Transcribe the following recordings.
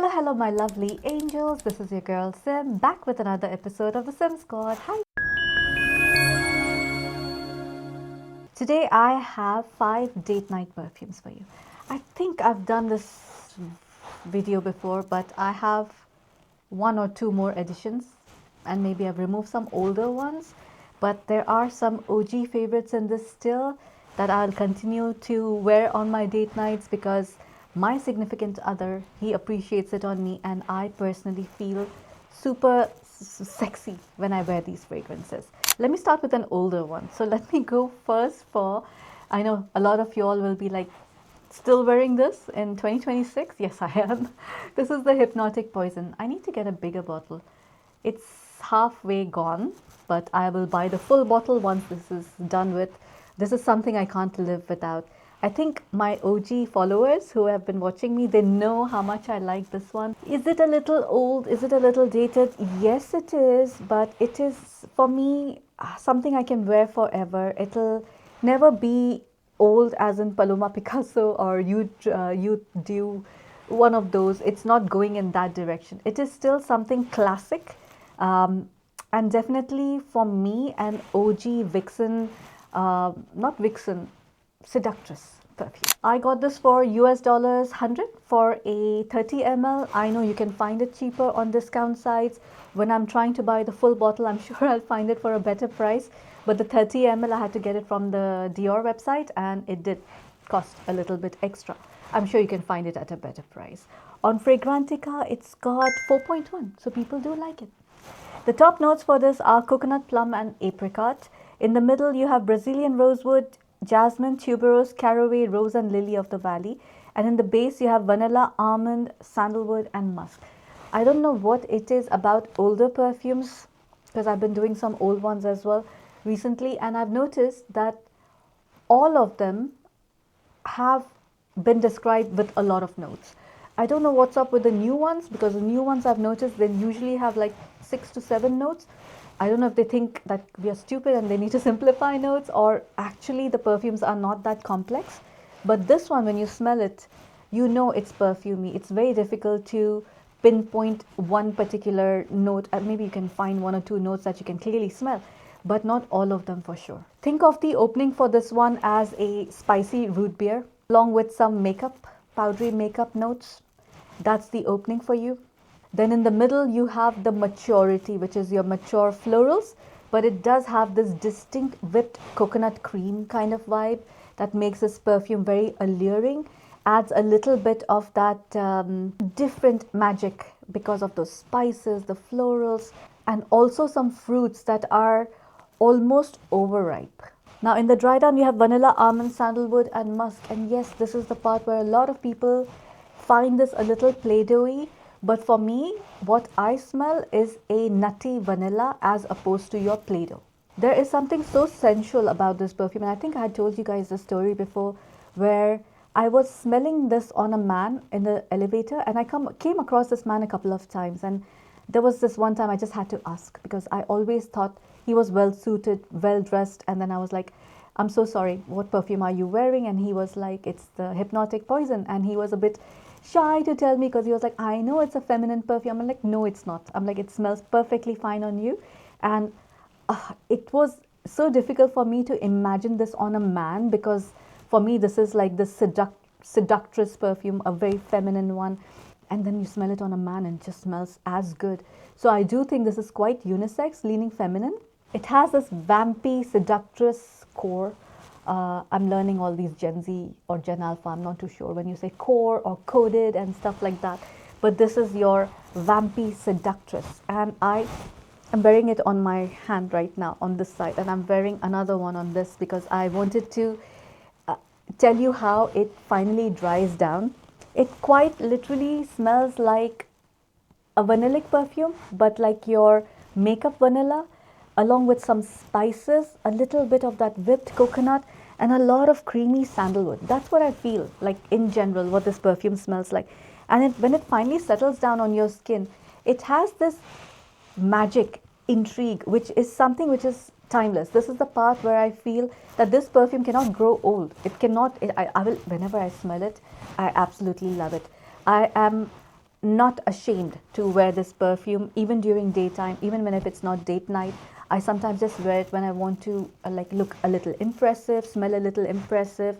Hello, my lovely angels. This is your girl Sim, back with another episode of the Sim Squad. Hi. Today I have 5 date night perfumes for you. I think I've done this video before, but I have 1 or 2 more editions, and maybe I've removed some older ones. But there are some OG favorites in this still that I'll continue to wear on my date nights because my significant other, he appreciates it on me, and I personally feel super sexy when I wear these fragrances. Let me start with an older one. So let me go first for, I know a lot of you all will be like, still wearing this in 2026? Yes, I am. This is the Hypnotic Poison. I need to get a bigger bottle. It's halfway gone, but I will buy the full bottle once this is done with. This is something I can't live without. I think my OG followers who have been watching me, they know how much I like this one. Is it a little old? Is it a little dated? Yes, it is, but it is, for me, something I can wear forever. It'll never be old as in Paloma Picasso or you do one of those. It's not going in that direction. It is still something classic, and definitely for me an OG Vixen, not Vixen, seductress perfume. I got this for US dollars 100 for a 30 ml. I know you can find it cheaper on discount sites. When I'm trying to buy the full bottle, I'm sure I'll find it for a better price. But the 30 ml, I had to get it from the Dior website, and it did cost a little bit extra. I'm sure you can find it at a better price. On Fragrantica, it's got 4.1, so people do like it. The top notes for this are coconut, plum, and apricot. In the middle, you have Brazilian rosewood, jasmine, tuberose, caraway, rose, and lily of the valley. And in the base, you have vanilla, almond, sandalwood, and musk. I don't know what it is about older perfumes, because I've been doing some old ones as well recently, and I've noticed that all of them have been described with a lot of notes. I don't know what's up with the new ones, because the new ones I've noticed they usually have like 6 to 7 notes. I don't know if they think that we are stupid and they need to simplify notes, or actually the perfumes are not that complex. But this one, when you smell it, you know it's perfumey. It's very difficult to pinpoint one particular note. Maybe you can find 1 or 2 notes that you can clearly smell, but not all of them for sure. Think of the opening for this one as a spicy root beer, along with some makeup, powdery makeup notes. That's the opening for you. Then in the middle, you have the maturity, which is your mature florals, but it does have this distinct whipped coconut cream kind of vibe that makes this perfume very alluring, adds a little bit of that different magic because of those spices, the florals, and also some fruits that are almost overripe. Now in the dry down, you have vanilla, almond, sandalwood, and musk. And yes, this is the part where a lot of people find this a little play-doh-y. But for me, what I smell is a nutty vanilla as opposed to your Play-Doh. There is something so sensual about this perfume, and I think I had told you guys the story before, where I was smelling this on a man in the elevator, and I came across this man a couple of times, and there was this one time I just had to ask, because I always thought he was well suited, well dressed, and then I was like, I'm so sorry, what perfume are you wearing? And he was like, it's the Hypnotic Poison, and he was a bit shy to tell me, because he was like, I know it's a feminine perfume. I'm like, no, it's not. I'm like, it smells perfectly fine on you. And it was so difficult for me to imagine this on a man, because for me this is like the seductress perfume, a very feminine one, and then you smell it on a man and it just smells as good. So I do think this is quite unisex, leaning feminine. It has this vampy seductress core. I'm learning all these Gen Z or Gen Alpha, I'm not too sure, when you say core or coded and stuff like that. But this is your vampy seductress. And I am wearing it on my hand right now on this side. And I'm wearing another one on this because I wanted to tell you how it finally dries down. It quite literally smells like a vanillic perfume, but like your makeup vanilla, along with some spices, a little bit of that whipped coconut, and a lot of creamy sandalwood. That's what I feel like in general, what this perfume smells like. And when it finally settles down on your skin, it has this magic, intrigue, which is something which is timeless. This is the part where I feel that this perfume cannot grow old. It cannot, I will, whenever I smell it, I absolutely love it. I am not ashamed to wear this perfume even during daytime, even when if it's not date night. I sometimes just wear it when I want to like look a little impressive, smell a little impressive,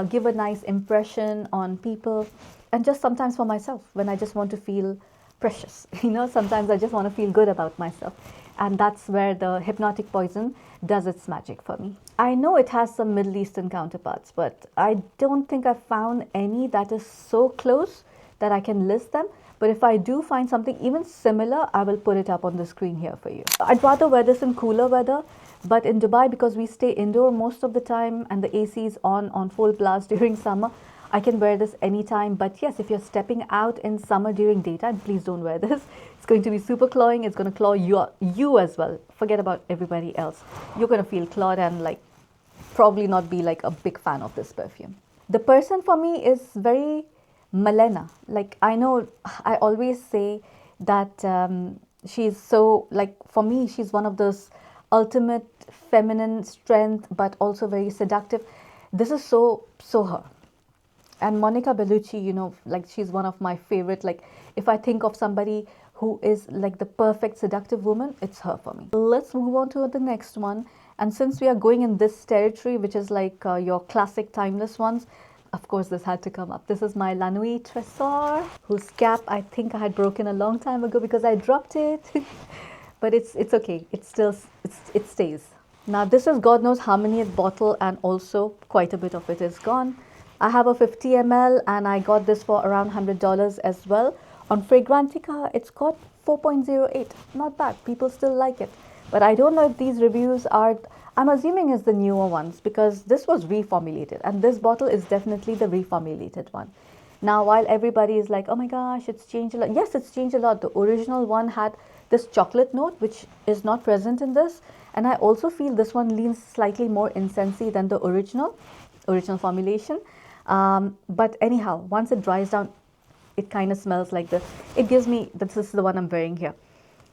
give a nice impression on people, and just sometimes for myself when I just want to feel precious. Sometimes I just want to feel good about myself. And that's where the Hypnotic Poison does its magic for me. I know it has some Middle Eastern counterparts, but I don't think I've found any that is so close that I can list them. But if I do find something even similar, I will put it up on the screen here for you. I'd rather wear this in cooler weather, but in Dubai, because we stay indoor most of the time and the AC is on full blast during summer, I can wear this anytime. But yes, if you're stepping out in summer during daytime, please don't wear this. It's going to be super clawing. It's going to claw you as well. Forget about everybody else. You're going to feel clawed and like probably not be like a big fan of this perfume. The person for me is very Malena. Like, I know I always say that she's so, like, for me, she's one of those ultimate feminine strength, but also very seductive. This is so her. And Monica Bellucci, like, she's one of my favorite. Like, if I think of somebody who is like the perfect seductive woman, it's her for me. Let's move on to the next one. And since we are going in this territory, which is like your classic timeless ones, of course this had to come up. This is my Nuit Tresor, whose cap I think I had broken a long time ago because I dropped it. But it's okay. It stays. Now this is God knows how many bottle, and also quite a bit of it is gone. I have a 50 ml and I got this for around $100 as well. On Fragrantica, it's got 4.08. Not bad. People still like it. But I don't know if these reviews are, I'm assuming it's the newer ones, because this was reformulated. And this bottle is definitely the reformulated one. Now, while everybody is like, oh my gosh, it's changed a lot. Yes, it's changed a lot. The original one had this chocolate note, which is not present in this. And I also feel this one leans slightly more incensey than the original formulation. But anyhow, once it dries down, it kind of smells like this. It gives me, this is the one I'm wearing here,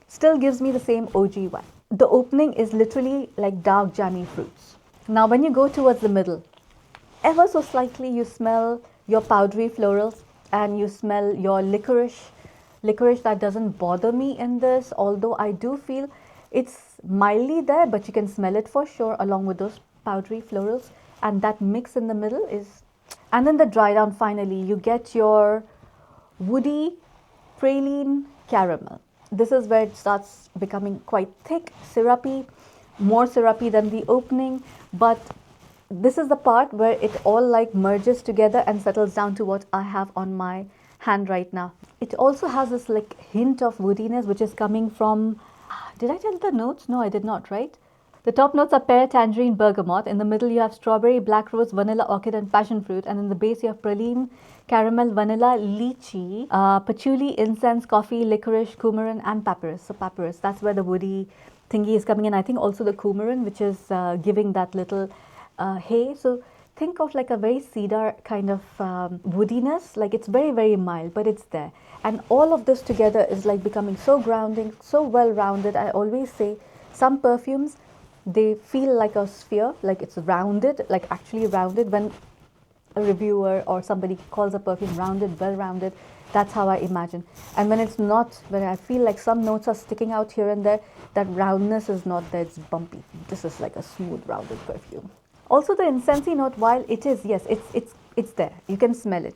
still gives me the same OG vibe. The opening is literally like dark jammy fruits. Now when you go towards the middle, ever so slightly you smell your powdery florals and you smell your licorice. Licorice that doesn't bother me in this, although I do feel it's mildly there, but you can smell it for sure along with those powdery florals. And that mix in the middle is, and then the dry down finally, you get your woody praline caramel. This is where it starts becoming quite thick, syrupy, more syrupy than the opening, but this is the part where it all like merges together and settles down to what I have on my hand right now. It also has this like hint of woodiness which is coming from, did I tell the notes? No, I did not, right? The top notes are pear, tangerine, bergamot. In the middle you have strawberry, black rose, vanilla, orchid and passion fruit. And in the base you have praline, caramel, vanilla, lychee, patchouli, incense, coffee, licorice, coumarin and papyrus. So papyrus, that's where the woody thingy is coming in. I think also the coumarin, which is giving that little hay. So think of like a very cedar kind of woodiness. Like it's very, very mild, but it's there. And all of this together is like becoming so grounding, so well-rounded. I always say some perfumes, they feel like a sphere, like it's rounded, like actually rounded. When a reviewer or somebody calls a perfume rounded, well-rounded, that's how I imagine. And when it's not, when I feel like some notes are sticking out here and there, that roundness is not there, it's bumpy. This is like a smooth, rounded perfume. Also the incensey note, while it is, yes, it's there. You can smell it.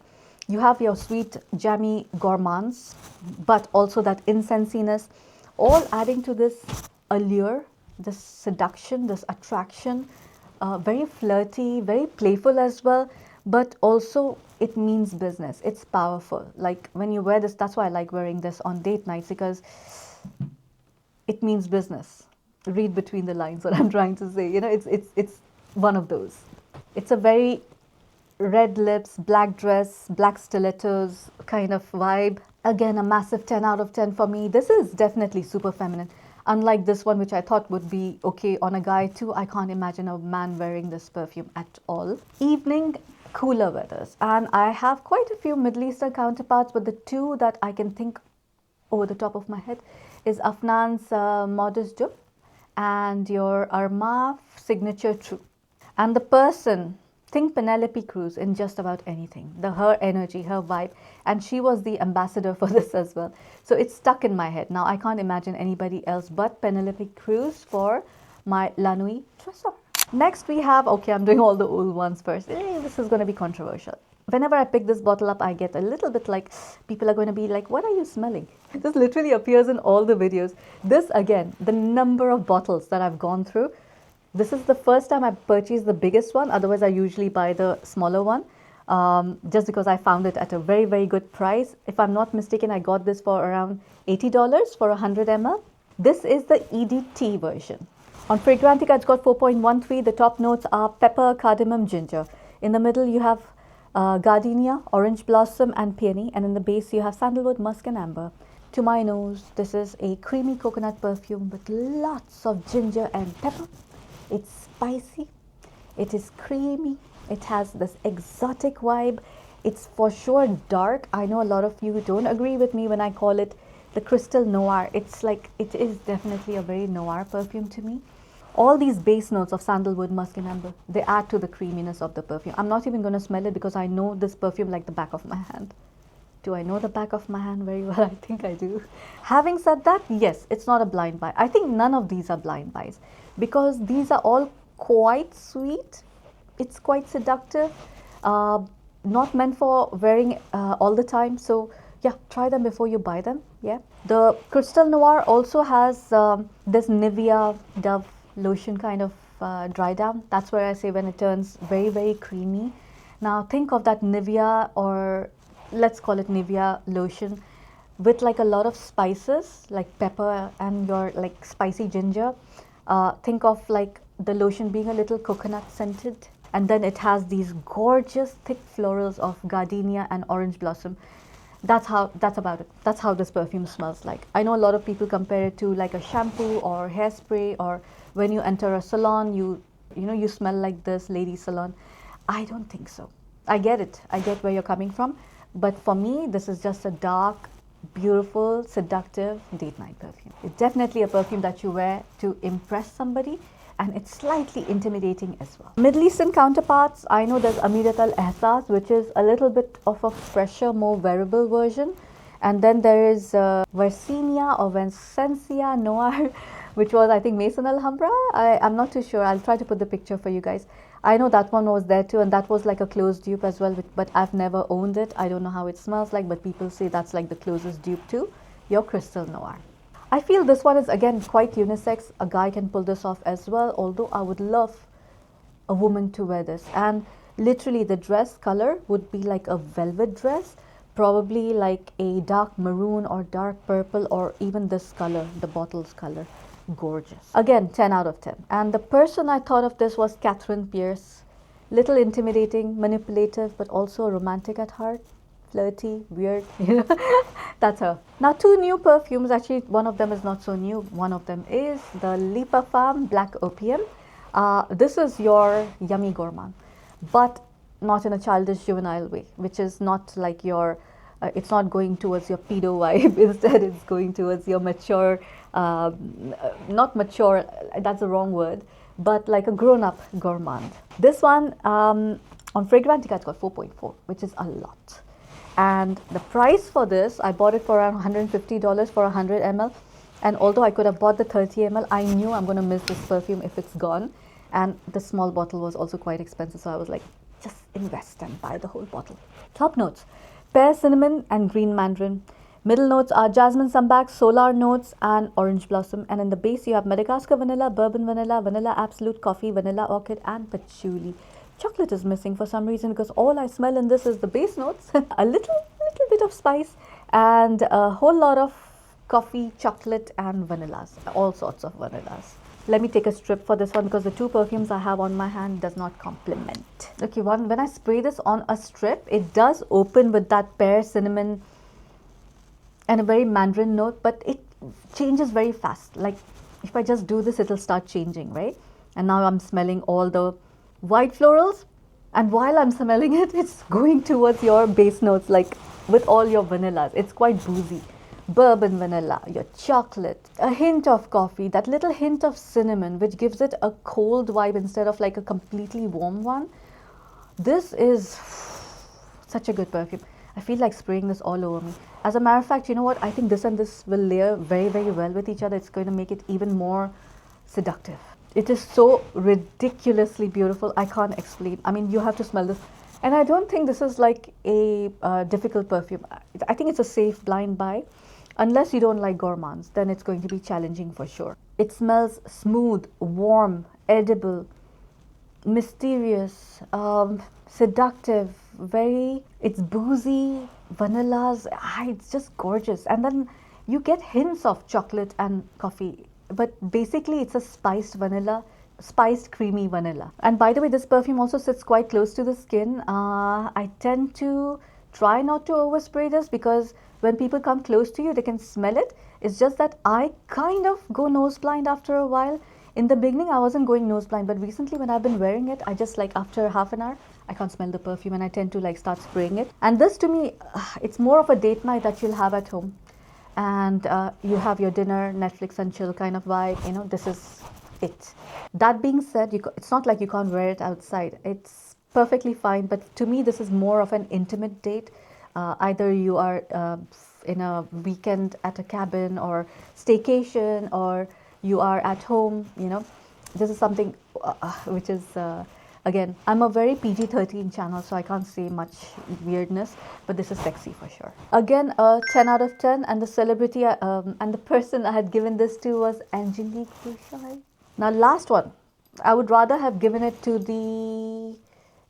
You have your sweet, jammy gourmands, but also that incensiness, all adding to this allure, this seduction, this attraction, very flirty, very playful as well, but also it means business. It's powerful. Like when you wear this, that's why I like wearing this on date nights, because it means business. Read between the lines what I'm trying to say. It's one of those. It's a very red lips, black dress, black stilettos kind of vibe. Again, a massive 10 out of 10 for me. This is definitely super feminine. Unlike this one, which I thought would be okay on a guy too, I can't imagine a man wearing this perfume at all. Evening, cooler weathers. And I have quite a few Middle Eastern counterparts, but the two that I can think over the top of my head is Afnan's Modest Dupe and your Armaf Signature True. And the person Think Penelope Cruz in just about anything. Her energy, her vibe, and she was the ambassador for this as well. So it's stuck in my head. Now I can't imagine anybody else but Penelope Cruz for my La Nuit Tresor. Next we have, okay, I'm doing all the old ones first. This is going to be controversial. Whenever I pick this bottle up, I get a little bit like, people are going to be like, what are you smelling? This literally appears in all the videos. This again, the number of bottles that I've gone through. This is the first time I purchased the biggest one. Otherwise, I usually buy the smaller one just because I found it at a very, very good price. If I'm not mistaken, I got this for around $80 for 100 ml. This is the EDT version. On Fragrantica, it's got 4.13. The top notes are pepper, cardamom, ginger. In the middle, you have gardenia, orange blossom, and peony. And in the base, you have sandalwood, musk, and amber. To my nose, this is a creamy coconut perfume with lots of ginger and pepper. It's spicy, it is creamy, it has this exotic vibe. It's for sure dark. I know a lot of you don't agree with me when I call it the crystal noir. It's like, it is definitely a very noir perfume to me. All these base notes of sandalwood, musk, and amber, they add to the creaminess of the perfume. I'm not even going to smell it because I know this perfume like the back of my hand. Do I know the back of my hand very well? I think I do. Having said that, yes, it's not a blind buy. I think none of these are blind buys because these are all quite sweet. It's quite seductive. Not meant for wearing all the time. So yeah, try them before you buy them. Yeah. The Crystal Noir also has this Nivea Dove lotion kind of dry down. That's where I say when it turns very, very creamy. Now think of that Nivea, or let's call it Nivea lotion, with like a lot of spices like pepper and your like spicy ginger. Think of like the lotion being a little coconut scented, and then it has these gorgeous thick florals of gardenia and orange blossom. That's about it. That's how this perfume smells like. I know a lot of people compare it to like a shampoo or hairspray, or when you enter a salon, you smell like this lady salon. I don't think so. I get it. I get where you're coming from. But for me, this is just a dark, beautiful, seductive date night perfume. It's definitely a perfume that you wear to impress somebody, and it's slightly intimidating as well. Middle Eastern counterparts, I know there's Amirat al-Ehsas, which is a little bit of a fresher, more wearable version. And then there is Versinia or Vincentia Noir, which was, I think, Maison Alhambra. I'm not too sure. I'll try to put the picture for you guys. I know that one was there too, and that was like a closed dupe as well, but I've never owned it. I don't know how it smells like, but people say that's like the closest dupe to your Crystal Noir. I feel this one is again quite unisex. A guy can pull this off as well, although I would love a woman to wear this. And literally the dress color would be like a velvet dress, probably like a dark maroon or dark purple, or even this color, the bottle's color. Gorgeous. Again, 10 out of 10. And the person I thought of this was Catherine Pierce. Little intimidating, manipulative, but also romantic at heart. Flirty, weird, that's her. Now, two new perfumes. Actually, one of them is not so new. One of them is the Le Parfum Black Opium. This is your yummy gourmand, but not in a childish, juvenile way, which is not like your, it's not going towards your pedo vibe. Instead, it's going towards your mature, not mature, that's the wrong word, but like a grown-up gourmand. This one, on Fragrantica, it's got 4.4, which is a lot. And the price for this, I bought it for around $150 for 100 ml. And although I could have bought the 30 ml, I knew I'm going to miss this perfume if it's gone. And the small bottle was also quite expensive, so I was like, just invest and buy the whole bottle. Top notes: pear, cinnamon, and green mandarin. Middle notes are jasmine, sambac, solar notes, and orange blossom. And in the base, you have Madagascar vanilla, bourbon vanilla, vanilla absolute, coffee, vanilla orchid, and patchouli. Chocolate is missing for some reason because all I smell in this is the base notes, a little bit of spice, and a whole lot of coffee, chocolate, and vanillas, all sorts of vanillas. Let me take a strip for this one because the two perfumes I have on my hand does not complement. Okay, when I spray this on a strip, it does open with that pear, cinnamon, and a very mandarin note, but it changes very fast. Like if I just do this, it'll start changing, right? And now I'm smelling all the white florals, and while I'm smelling it, it's going towards your base notes, like with all your vanillas. It's quite boozy. Bourbon vanilla, your chocolate, a hint of coffee, that little hint of cinnamon, which gives it a cold vibe instead of like a completely warm one. This is such a good perfume. I feel like spraying this all over me. As a matter of fact, you know what? I think this and this will layer very, very well with each other. It's going to make it even more seductive. It is so ridiculously beautiful. I can't explain. I mean, you have to smell this. And I don't think this is like a difficult perfume. I think it's a safe blind buy. Unless you don't like gourmands, then it's going to be challenging for sure. It smells smooth, warm, edible, mysterious, seductive, very, it's boozy, vanillas, it's just gorgeous. And then you get hints of chocolate and coffee, but basically it's a spiced vanilla, spiced creamy vanilla. And by the way, this perfume also sits quite close to the skin. I tend to try not to overspray this because when people come close to you, they can smell it. It's just that I kind of go nose blind after a while. In the beginning, I wasn't going nose blind, but recently when I've been wearing it, I just like after half an hour, I can't smell the perfume and I tend to like start spraying it. And this to me, it's more of a date night that you'll have at home. And you have your dinner, Netflix and chill kind of vibe, you know, this is it. That being said, it's not like you can't wear it outside. It's perfectly fine, but to me, this is more of an intimate date. Either you are in a weekend at a cabin or staycation, or you are at home, you know. This is something which is, again, I'm a very PG-13 channel, so I can't say much weirdness, but this is sexy for sure. Again, a 10 out of 10, and the celebrity and the person I had given this to was Angelique Bouchard. Now, last one, I would rather have given it to the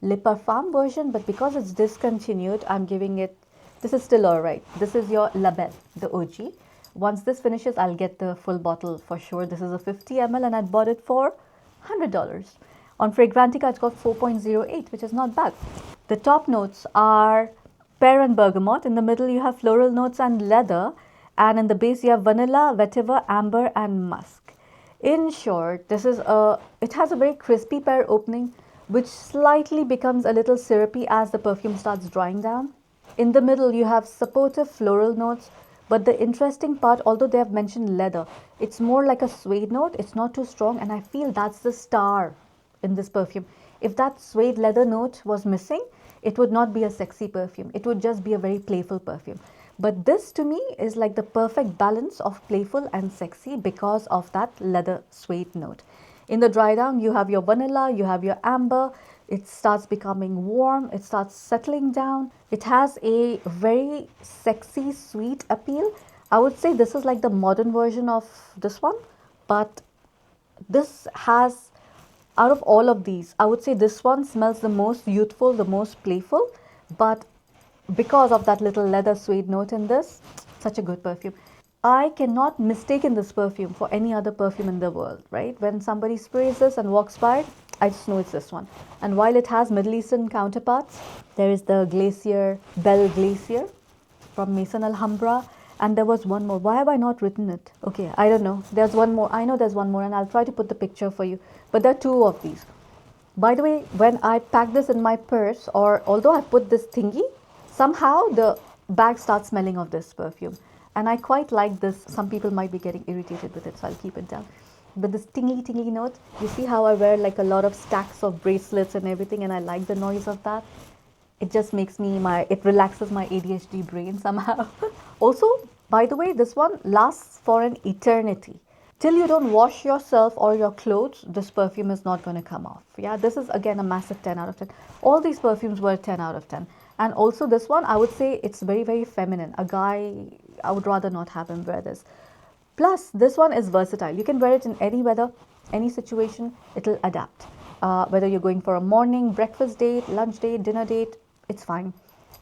Le Parfum version, but because it's discontinued, I'm giving it, this is still alright. This is your La Belle, the OG. Once this finishes, I'll get the full bottle for sure. This is a 50 ml and I bought it for $100. On Fragrantica, it's got 4.08, which is not bad. The top notes are pear and bergamot. In the middle, you have floral notes and leather. And in the base, you have vanilla, vetiver, amber, and musk. In short, this is it has a very crispy pear opening, which slightly becomes a little syrupy as the perfume starts drying down. In the middle, you have supportive floral notes. But the interesting part, although they have mentioned leather, it's more like a suede note. It's not too strong, and I feel that's the star in this perfume. If that suede leather note was missing, it would not be a sexy perfume. It would just be a very playful perfume. But this to me is like the perfect balance of playful and sexy because of that leather suede note. In the dry down, you have your vanilla, you have your amber. It starts becoming warm, it starts settling down. It has a very sexy, sweet appeal. I would say this is like the modern version of this one, but this has, out of all of these, I would say this one smells the most youthful, the most playful, but because of that little leather suede note in this, such a good perfume. I cannot mistake this perfume for any other perfume in the world, right? When somebody sprays this and walks by, I just know it's this one. And while it has Middle Eastern counterparts, there is the Glacier, Belle Glacier from Maison Alhambra. And there was one more. Why have I not written it? Okay, I don't know. There's one more. I know there's one more, and I'll try to put the picture for you. But there are two of these. By the way, when I pack this in my purse, or although I put this thingy, somehow the bag starts smelling of this perfume. And I quite like this. Some people might be getting irritated with it, so I'll keep it down. But this tingly note, you see how I wear like a lot of stacks of bracelets and everything, and I like the noise of that. It just makes me, it relaxes my ADHD brain somehow. Also, by the way, this one lasts for an eternity. Till you don't wash yourself or your clothes, this perfume is not going to come off. Yeah, this is again a massive 10 out of 10. All these perfumes were 10 out of 10. And also this one, I would say it's very, very feminine. A guy, I would rather not have him wear this. Plus, this one is versatile. You can wear it in any weather, any situation, it'll adapt. Whether you're going for a morning, breakfast date, lunch date, dinner date, it's fine.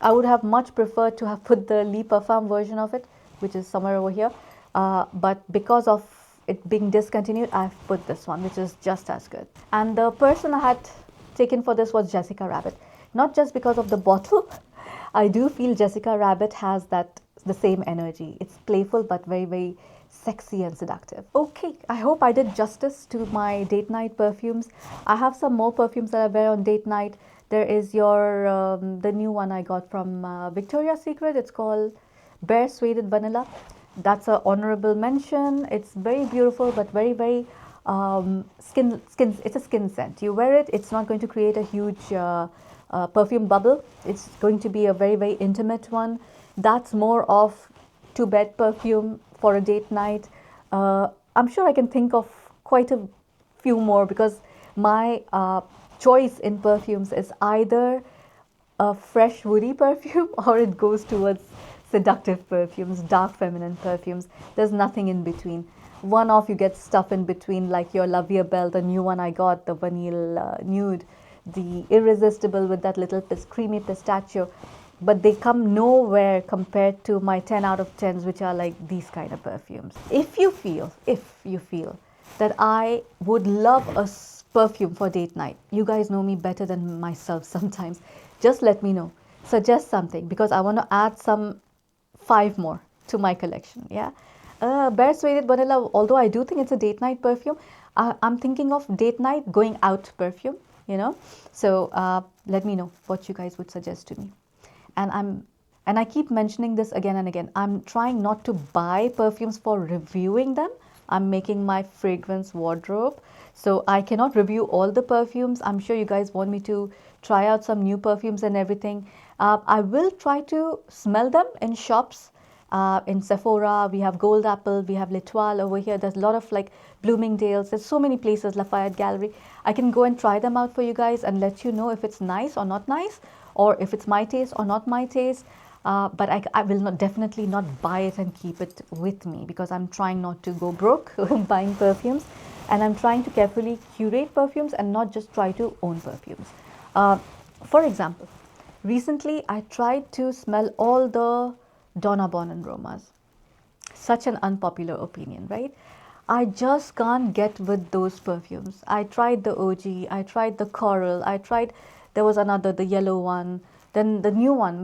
I would have much preferred to have put the Le Parfum version of it, which is somewhere over here. But because of it being discontinued, I've put this one, which is just as good. And the person I had taken for this was Jessica Rabbit. Not just because of the bottle. I do feel Jessica Rabbit has the same energy. It's playful but very, very sexy and seductive. Okay, I hope I did justice to my date night perfumes. I have some more perfumes that I wear on date night. There is the new one I got from Victoria's Secret. It's called Bare Suede Vanilla. That's an honorable mention. It's very beautiful but very, very it's a skin scent. You wear it, it's not going to create a huge perfume bubble. It's going to be a very, very intimate one. That's more of to bed perfume for a date night. I'm sure I can think of quite a few more, because my choice in perfumes is either a fresh woody perfume or it goes towards seductive perfumes, dark feminine perfumes. There's nothing in between. One off you get stuff in between, like your La Vie Belle, the new one I got, the vanille nude, the irresistible with that little creamy pistachio, but they come nowhere compared to my 10 out of 10s, which are like these kind of perfumes. If you feel that I would love a perfume for date night, you guys know me better than myself sometimes, just let me know. Suggest something, because I want to add some 5 more to my collection. Yeah. Bare Suede Vanilla, although I do think it's a date night perfume, I'm thinking of date night going out perfume, you know. So let me know what you guys would suggest to me. And I keep mentioning this again and again. I'm trying not to buy perfumes for reviewing them. I'm making my fragrance wardrobe. So I cannot review all the perfumes. I'm sure you guys want me to try out some new perfumes and everything. I will try to smell them in shops. In Sephora, we have Gold Apple, we have L'Etoile over here. There's a lot of like Bloomingdale's. There's so many places, Lafayette Gallery. I can go and try them out for you guys and let you know if it's nice or not nice, or if it's my taste or not my taste. But I will definitely not buy it and keep it with me, because I'm trying not to go broke buying perfumes, and I'm trying to carefully curate perfumes and not just try to own perfumes. For example, recently I tried to smell all the Donna Bonan aromas. Such an unpopular opinion, right? I just can't get with those perfumes. I tried the OG, I tried the Coral, there was another, the yellow one, then the new one,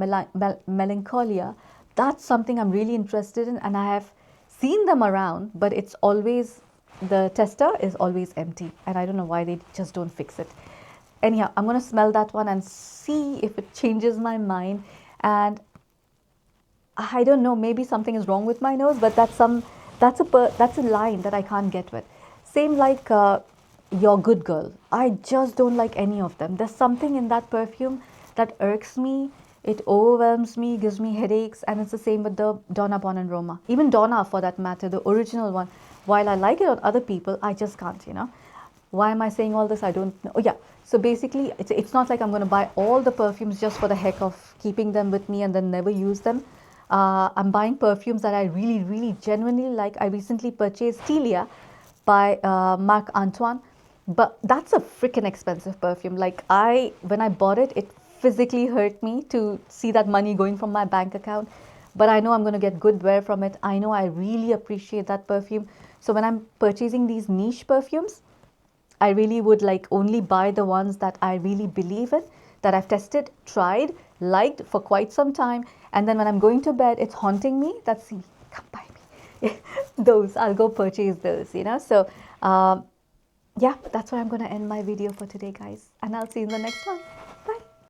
Melancholia. That's something I'm really interested in, and I have seen them around, but it's always, the tester is always empty, and I don't know why they just don't fix it. Anyhow, I'm going to smell that one and see if it changes my mind. And I don't know, maybe something is wrong with my nose, but that's a line that I can't get with. Same like Your Good Girl. I just don't like any of them. There's something in that perfume that irks me. It overwhelms me, gives me headaches, and it's the same with the Donna Bonan Roma. Even Donna, for that matter, the original one. While I like it on other people, I just can't, you know. Why am I saying all this? I don't know. Oh, yeah. So basically, it's not like I'm going to buy all the perfumes just for the heck of keeping them with me and then never use them. I'm buying perfumes that I really, really genuinely like. I recently purchased Telia by Marc Antoine, but that's a freaking expensive perfume. Like when I bought it, it physically hurt me to see that money going from my bank account. But I know I'm going to get good wear from it. I know I really appreciate that perfume. So when I'm purchasing these niche perfumes, I really would like only buy the ones that I really believe in, that I've tested, tried, liked for quite some time. And then when I'm going to bed, it's haunting me. That's, come by me. Those, I'll go purchase those, you know. So, yeah, that's where I'm going to end my video for today, guys. And I'll see you in the next one.